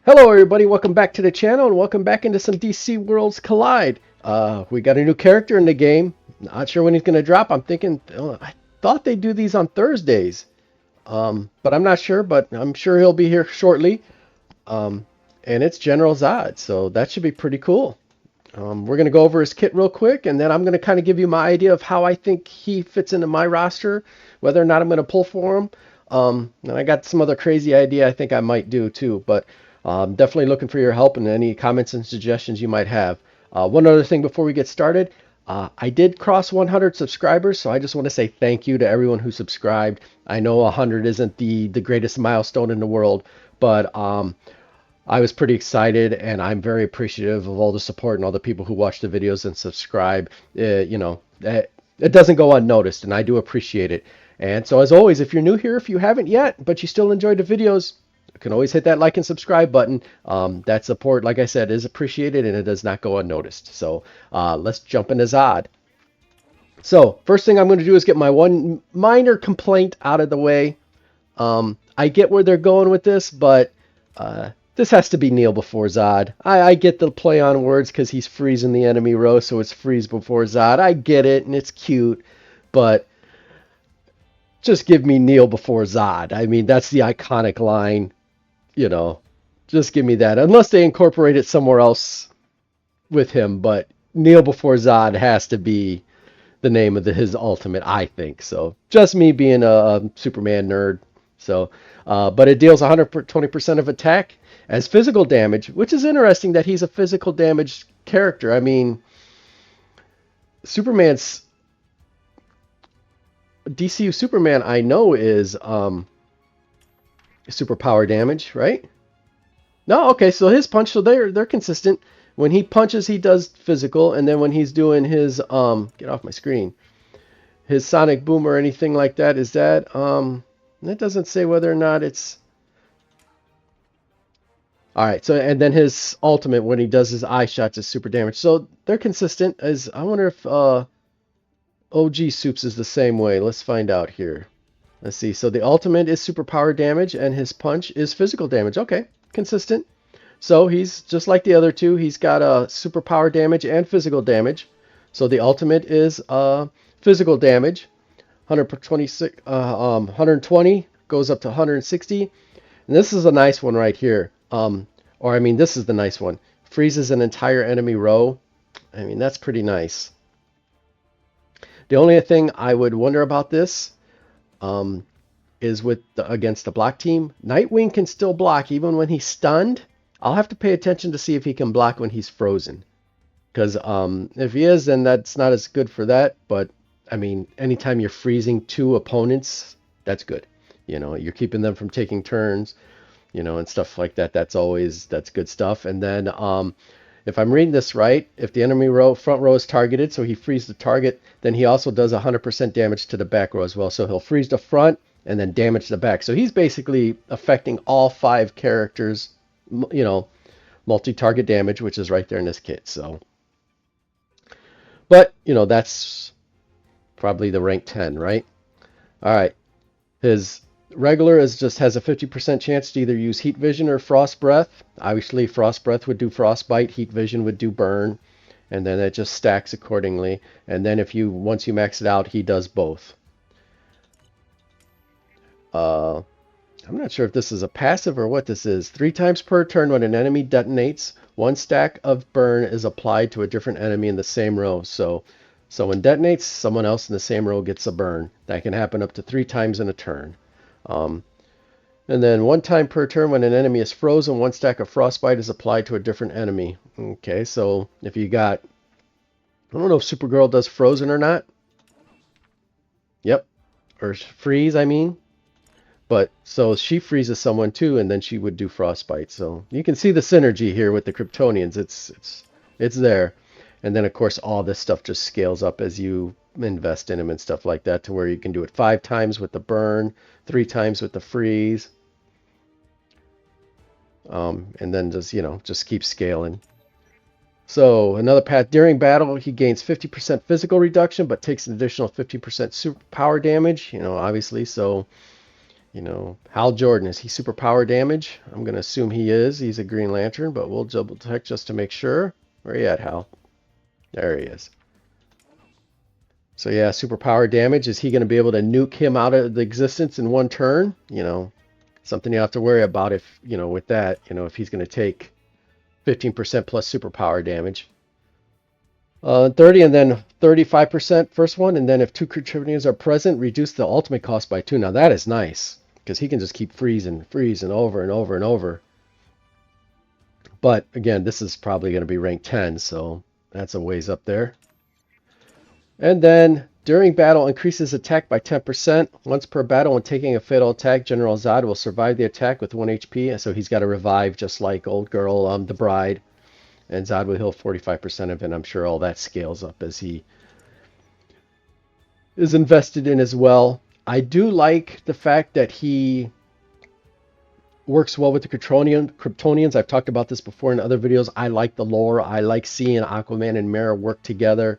Hello everybody, welcome back to the channel and welcome back into some DC Worlds Collide. We got a new character in the game. Not sure when he's going to drop. I'm thinking, I thought they do these on Thursdays. But I'm not sure, but I'm sure he'll be here shortly. Um, and it's General Zod, so that should be pretty cool. We're going to go over his kit real quick, and then I'm going to kind of give you my idea of how I think he fits into my roster, whether or not I'm going to pull for him. And I got some other crazy idea I think I might do too, but definitely looking for your help and any comments and suggestions you might have. One other thing before we get started, I did cross 100 subscribers, so I just want to say thank you to everyone who subscribed. I know 100 isn't the greatest milestone in the world, but I was pretty excited, and I'm very appreciative of all the support and all the people who watch the videos and subscribe. It doesn't go unnoticed, and I do appreciate it. And so, as always, if you're new here, if you haven't yet, but you still enjoy the videos, you can always hit that like and subscribe button. That support, like I said, is appreciated, and it does not go unnoticed. So let's jump into Zod. So first thing I'm going to do is get my one minor complaint out of the way. I get where they're going with this, but this has to be kneel before Zod. I get the play on words because he's freezing the enemy row, so it's freeze before Zod. I get it, and it's cute, but just give me kneel before Zod. I mean, that's the iconic line, you know. Just give me that. Unless they incorporate it somewhere else with him, but kneel before Zod has to be the name of his ultimate, I think. So just me being a Superman nerd. So, but it deals 120% of attack as physical damage, which is interesting that he's a physical damage character. I mean, Superman's DCU Superman I know is superpower damage, right? No, okay, so his punch, so they're consistent. When he punches, he does physical, and then when he's doing his get off my screen, his sonic boom or anything like that, is that doesn't say whether or not it's all right. So and then his ultimate when he does his eye shots is super damage. So they're consistent. As I wonder if OG Soups is the same way. Let's find out here. Let's see. So the ultimate is superpower damage, and his punch is physical damage. Okay, consistent. So he's just like the other two. He's got a superpower damage and physical damage. So the ultimate is physical damage, 120 goes up to 160. And this is a nice one right here. Or I mean, this is the nice one. Freezes an entire enemy row. I mean, that's pretty nice. The only thing I would wonder about this is against the block team. Nightwing can still block even when he's stunned. I'll have to pay attention to see if he can block when he's frozen. Because if he is, then that's not as good for that. But, I mean, anytime you're freezing two opponents, that's good. You know, you're keeping them from taking turns, you know, and stuff like that. That's good stuff. And then if I'm reading this right, if the enemy front row is targeted, so he frees the target, then he also does 100% damage to the back row as well. So he'll freeze the front and then damage the back. So he's basically affecting all 5 characters, you know, multi-target damage, which is right there in this kit. So, but, you know, that's probably the rank 10, right? All right. His regular has a 50% chance to either use heat vision or frost breath. Obviously, frost breath would do frostbite, heat vision would do burn, and then it just stacks accordingly. And then once you max it out, he does both. I'm not sure if this is a passive or what this is. 3 times per turn when an enemy detonates, 1 stack of burn is applied to a different enemy in the same row. So when detonates, someone else in the same row gets a burn. That can happen up to 3 times in a turn. And then 1 time per turn when an enemy is frozen, 1 stack of frostbite is applied to a different enemy. Okay, so if you got, I don't know if Supergirl does frozen or not. Yep, or freeze, I mean. But so she freezes someone too, and then she would do frostbite. So you can see the synergy here with the Kryptonians. It's there. And then of course all this stuff just scales up as you invest in them and stuff like that, to where you can do it 5 times with the burn, 3 times with the freeze, and then just keep scaling. So another path: during battle he gains 50% physical reduction but takes an additional 50% super power damage, you know, obviously. So You know, Hal Jordan, is he superpower damage? I'm going to assume he is. He's a Green Lantern, but we'll double check just to make sure. Where are you at, Hal? There he is. So yeah, superpower damage. Is he going to be able to nuke him out of the existence in one turn? You know, something you have to worry about if, you know, with that, you know, if he's going to take 15% plus superpower damage. 30 and then 35% first one, and then if two Kryptonians are present, reduce the ultimate cost by 2. Now that is nice, because he can just keep freezing over and over and over. But again, this is probably going to be rank 10, so that's a ways up there. And then during battle, increases attack by 10%. Once per battle, when taking a fatal attack, General Zod will survive the attack with 1 HP. And so he's got to revive just like old girl, the bride. And Zod will heal 45% of it. I'm sure all that scales up as he is invested in as well. I do like the fact that he works well with the Kryptonians. I've talked about this before in other videos. I like the lore. I like seeing Aquaman and Mera work together.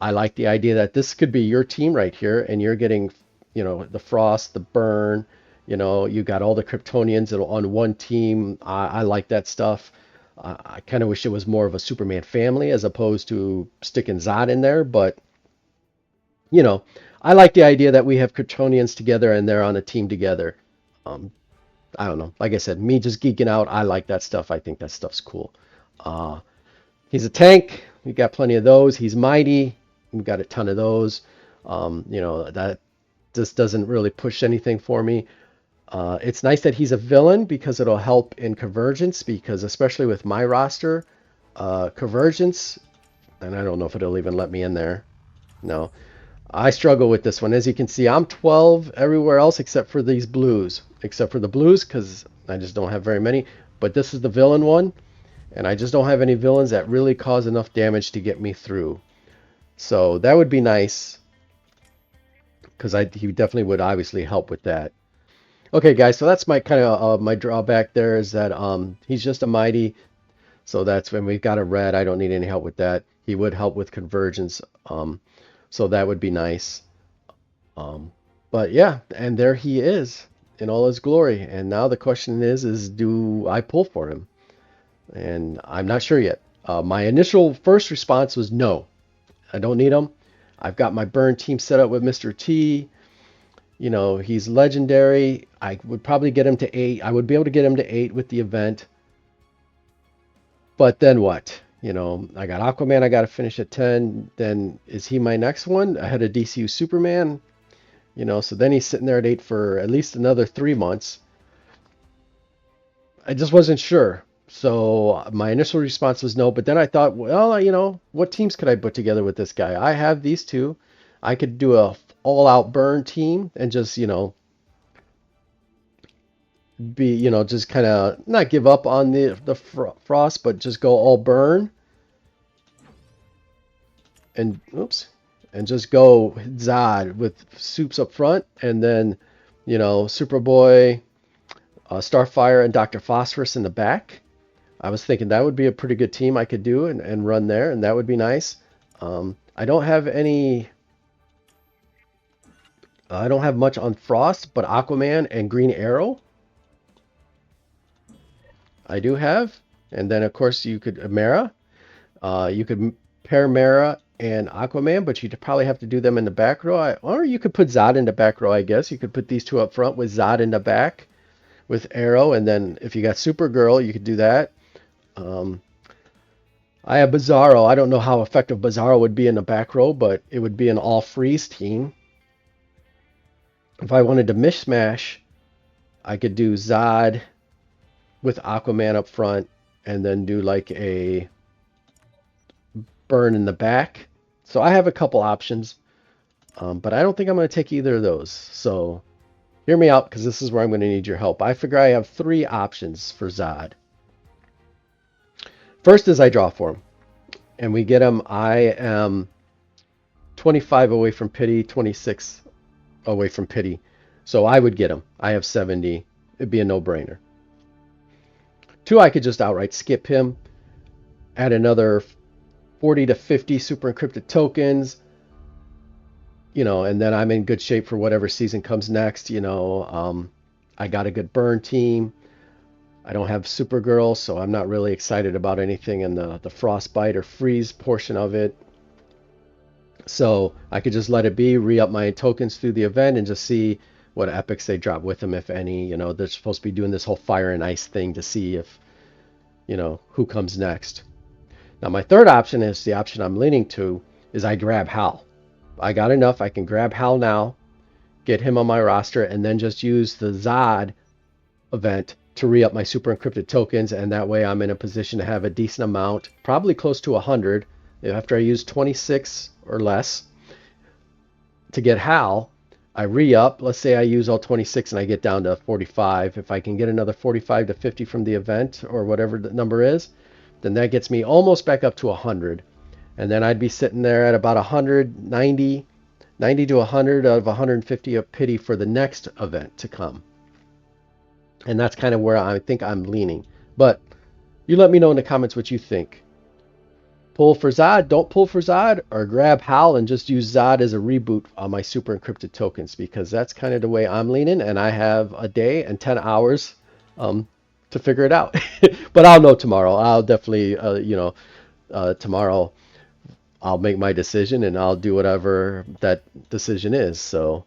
I like the idea that this could be your team right here, and you're getting, you know, the Frost, the Burn, you know, you got all the Kryptonians on one team. I like that stuff. I kind of wish it was more of a Superman family as opposed to sticking Zod in there, but, you know, I like the idea that we have Kryptonians together and they're on a team together. I don't know. Like I said, me just geeking out, I like that stuff. I think that stuff's cool. He's a tank. We got plenty of those. He's mighty. We've got a ton of those. You know, that just doesn't really push anything for me. It's nice that he's a villain because it'll help in Convergence, because especially with my roster, Convergence, and I don't know if it'll even let me in there. No. I struggle with this one. As you can see, I'm 12 everywhere else except for these blues. Except for the blues, because I just don't have very many. But this is the villain one, and I just don't have any villains that really cause enough damage to get me through. So that would be nice, because he definitely would obviously help with that. Okay, guys, so that's my kind of my drawback there, is that he's just a mighty. So that's when we've got a red. I don't need any help with that. He would help with Convergence, so that would be nice. But yeah, and there he is in all his glory. And now the question is do I pull for him? And I'm not sure yet. My initial first response was no. I don't need him. I've got my burn team set up with Mr. T. You know, he's legendary. I would probably get him to 8. I would be able to get him to 8 with the event. But then what? You know, I got Aquaman. I got to finish at 10. Then is he my next one ahead of DCU Superman? You know, so then he's sitting there at 8 for at least another 3 months. I just wasn't sure. So my initial response was no, but then I thought, well, you know, what teams could I put together with this guy? I have these two. I could do a all-out burn team and just, you know, be, you know, just kind of not give up on the Frost, but just go all burn. And oops, and just go Zod with Soups up front, and then, you know, Superboy, Starfire, and Dr. Phosphorus in the back. I was thinking that would be a pretty good team I could do and run there, and that would be nice. I don't have any. I don't have much on Frost, but Aquaman and Green Arrow I do have. And then, of course, you could Mera. You could pair Mera and Aquaman, but you'd probably have to do them in the back row. Or you could put Zod in the back row, I guess. You could put these two up front with Zod in the back with Arrow. And then if you got Supergirl, you could do that. I have Bizarro. I don't know how effective Bizarro would be in the back row, but it would be an all-freeze team. If I wanted to mishmash, I could do Zod with Aquaman up front and then do like a burn in the back. So I have a couple options, but I don't think I'm going to take either of those. So hear me out, because this is where I'm going to need your help. I figure I have 3 options for Zod. First is I draw for him, and we get him. I am 25 away from pity, 26 away from pity. So I would get him. I have 70. It'd be a no-brainer. 2, I could just outright skip him, add another 40 to 50 super encrypted tokens, and then I'm in good shape for whatever season comes next. I got a good burn team. I don't have Supergirl, so I'm not really excited about anything in the frostbite or freeze portion of it. So I could just let it be, re-up my tokens through the event, and just see what epics they drop with them, if any. They're supposed to be doing this whole fire and ice thing to see if, who comes next. Now my third option is the option I'm leaning to, is I grab Hal. I got enough. I can grab Hal now, get him on my roster, and then just use the Zod event to re-up my super encrypted tokens, and that way I'm in a position to have a decent amount, probably close to 100, after I use 26 or less to get Hal. I re-up, let's say I use all 26 and I get down to 45. If I can get another 45 to 50 from the event, or whatever the number is, then that gets me almost back up to 100. And then I'd be sitting there at about 190, 90 to 100 out of 150 a pity for the next event to come. And that's kind of where I think I'm leaning. But you let me know in the comments what you think. Pull for Zod, don't pull for Zod, or grab Hal and just use Zod as a reboot on my super encrypted tokens, because that's kind of the way I'm leaning, and I have a day and 10 hours to figure it out. But I'll know tomorrow. I'll definitely, tomorrow I'll make my decision and I'll do whatever that decision is. So,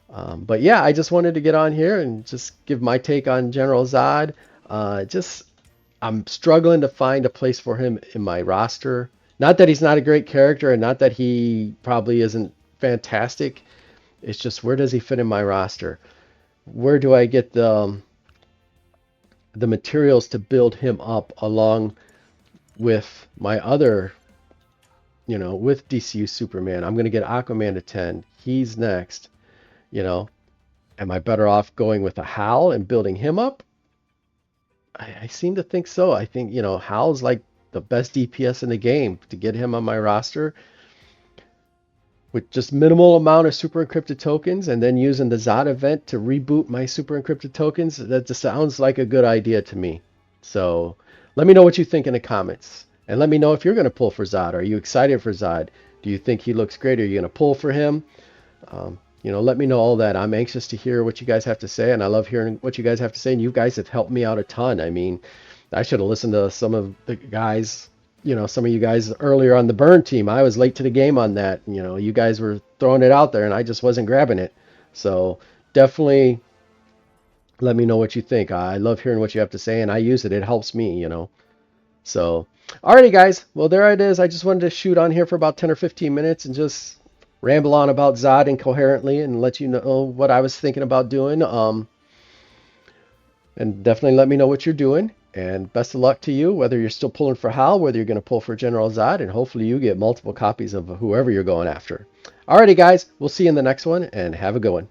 but yeah, I just wanted to get on here and just give my take on General Zod. I'm struggling to find a place for him in my roster. Not that he's not a great character, and not that he probably isn't fantastic. It's just, where does he fit in my roster? Where do I get the materials to build him up along with my other, with DCU Superman? I'm going to get Aquaman to 10. He's next. Am I better off going with a Hal and building him up? I seem to think so. I think, Hal's like the best DPS in the game. To get him on my roster with just minimal amount of super encrypted tokens, and then using the Zod event to reboot my super encrypted tokens, that just sounds like a good idea to me. So let me know what you think in the comments, and let me know if you're going to pull for Zod. Are you excited for Zod? Do you think he looks great? Are you going to pull for him? Let me know all that. I'm anxious to hear what you guys have to say, and I love hearing what you guys have to say, and you guys have helped me out a ton. I mean, I should have listened to some of the guys, some of you guys earlier on the burn team. I was late to the game on that. You guys were throwing it out there, and I just wasn't grabbing it. So definitely let me know what you think. I love hearing what you have to say, and I use it. It helps me, So, alrighty, guys. Well, there it is. I just wanted to shoot on here for about 10 or 15 minutes and just ramble on about Zod incoherently and let you know what I was thinking about doing. And definitely let me know what you're doing. And best of luck to you, whether you're still pulling for Hal, whether you're going to pull for General Zod, and hopefully you get multiple copies of whoever you're going after. Alrighty, guys. We'll see you in the next one, and have a good one.